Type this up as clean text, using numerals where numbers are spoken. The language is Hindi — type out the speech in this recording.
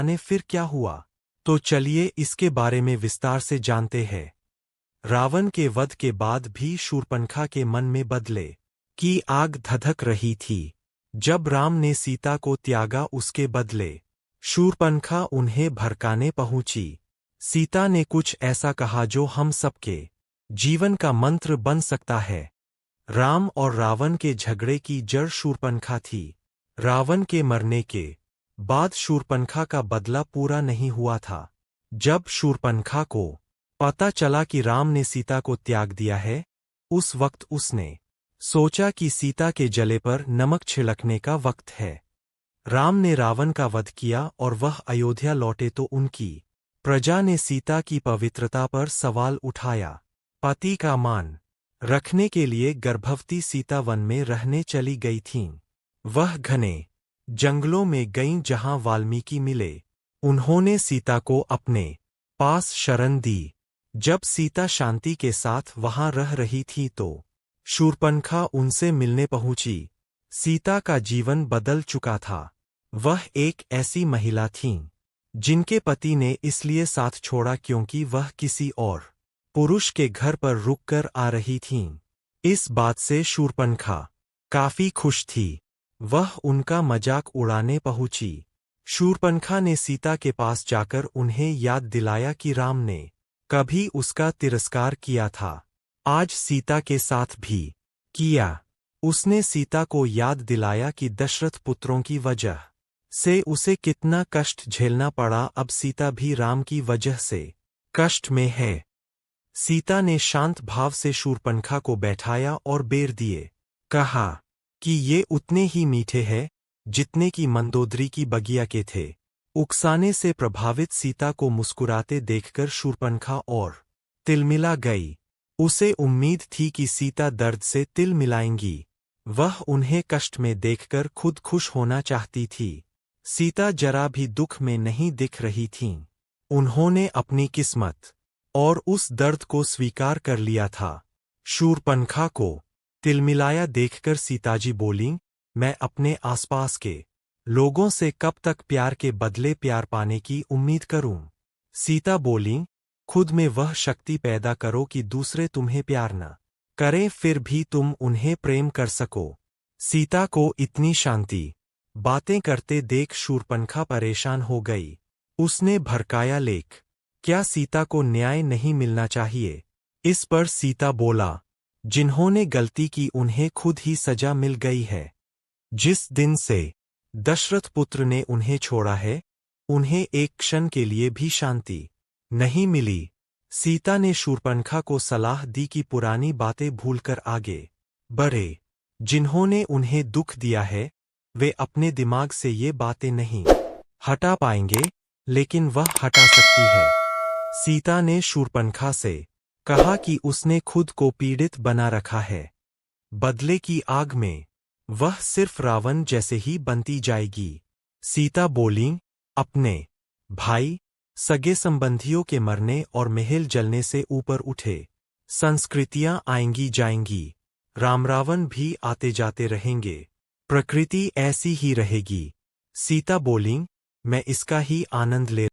जाने फिर क्या हुआ। तो चलिए इसके बारे में विस्तार से जानते हैं। रावण के वध के बाद भी शूर्पणखा के मन में बदले की आग धधक रही थी। जब राम ने सीता को त्यागा उसके बदले शूर्पणखा उन्हें भड़काने पहुंची। सीता ने कुछ ऐसा कहा जो हम सबके जीवन का मंत्र बन सकता है। राम और रावण के झगड़े की जड़ शूर्पणखा थी। रावण के मरने के बाद शूर्पणखा का बदला पूरा नहीं हुआ था। जब शूर्पणखा को पता चला कि राम ने सीता को त्याग दिया है, उस वक्त उसने सोचा कि सीता के जले पर नमक छिड़कने का वक्त है। राम ने रावण का वध किया और वह अयोध्या लौटे तो उनकी प्रजा ने सीता की पवित्रता पर सवाल उठाया। पति का मान रखने के लिए गर्भवती सीता वन में रहने चली गई थीं। वह घने जंगलों में गईं जहां वाल्मीकि मिले। उन्होंने सीता को अपने पास शरण दी। जब सीता शांति के साथ वहां रह रही थी तो शूर्पणखा उनसे मिलने पहुंची। सीता का जीवन बदल चुका था। वह एक ऐसी महिला थीं जिनके पति ने इसलिए साथ छोड़ा क्योंकि वह किसी और पुरुष के घर पर रुककर आ रही थीं। इस बात से शूर्पणखा काफी खुश थी। वह उनका मजाक उड़ाने पहुंची। शूर्पणखा ने सीता के पास जाकर उन्हें याद दिलाया कि राम ने कभी उसका तिरस्कार किया था, आज सीता के साथ भी किया। उसने सीता को याद दिलाया कि दशरथ पुत्रों की वजह से उसे कितना कष्ट झेलना पड़ा। अब सीता भी राम की वजह से कष्ट में है। सीता ने शांत भाव से शूर्पणखा को बैठाया और बेर दिए कहा कि ये उतने ही मीठे हैं जितने कि मंदोदरी की बगिया के थे। उकसाने से प्रभावित सीता को मुस्कुराते देखकर शूर्पणखा और तिलमिला गई। उसे उम्मीद थी कि सीता दर्द से तिल मिलाएंगी। वह उन्हें कष्ट में देखकर खुद खुश होना चाहती थी। सीता जरा भी दुख में नहीं दिख रही थीं। उन्होंने अपनी किस्मत और उस दर्द को स्वीकार कर लिया था। शूर्पणखा को तिलमिलाया देखकर सीताजी बोलीं, मैं अपने आसपास के लोगों से कब तक प्यार के बदले प्यार पाने की उम्मीद करूं? सीता बोलीं, खुद में वह शक्ति पैदा करो कि दूसरे तुम्हें प्यार न करें फिर भी तुम उन्हें प्रेम कर सको। सीता को इतनी शांति बातें करते देख शूर्पणखा परेशान हो गई। उसने भड़काया, लेख क्या सीता को न्याय नहीं मिलना चाहिए? इस पर सीता बोला, जिन्होंने गलती की उन्हें खुद ही सजा मिल गई है। जिस दिन से दशरथ पुत्र ने उन्हें छोड़ा है, उन्हें एक क्षण के लिए भी शांति नहीं मिली। सीता ने शूर्पणखा को सलाह दी कि पुरानी बातें भूलकर आगे बढ़े। जिन्होंने उन्हें दुख दिया है वे अपने दिमाग से ये बातें नहीं हटा पाएंगे, लेकिन वह हटा सकती है। सीता ने शूर्पणखा से कहा कि उसने खुद को पीड़ित बना रखा है। बदले की आग में वह सिर्फ रावण जैसे ही बनती जाएगी। सीता बोलीं, अपने भाई सगे संबंधियों के मरने और महल जलने से ऊपर उठे संस्कृतियां आएंगी जाएंगी। राम रावण भी आते जाते रहेंगे। प्रकृति ऐसी ही रहेगी। सीता बोलीं, मैं इसका ही आनंद ले